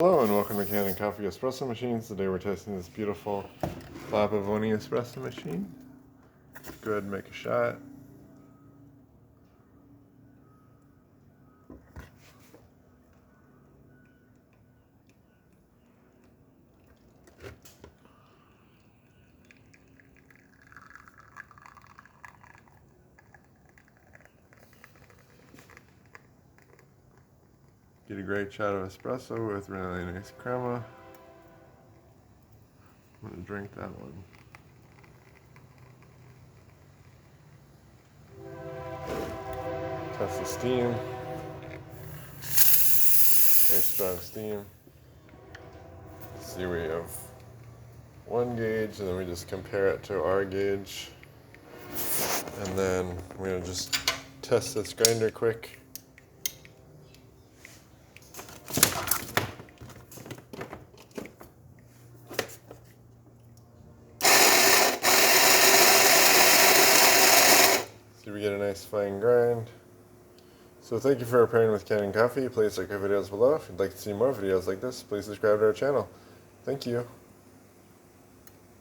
Hello and welcome to Kanen Coffee Espresso Machines. Today we're testing this beautiful Pavoni espresso machine. Go ahead and make a shot. Get a great shot of espresso with really nice crema. I'm going to drink that one. Test the steam. Nice strong steam. See, we have one gauge, and then we just compare it to our gauge. And then we're going to just test this grinder quick. See, we get a nice fine grind. So thank you for pairing with Kanen Coffee. Please like our videos below. If you'd like to see more videos like this, please subscribe to our channel. Thank you.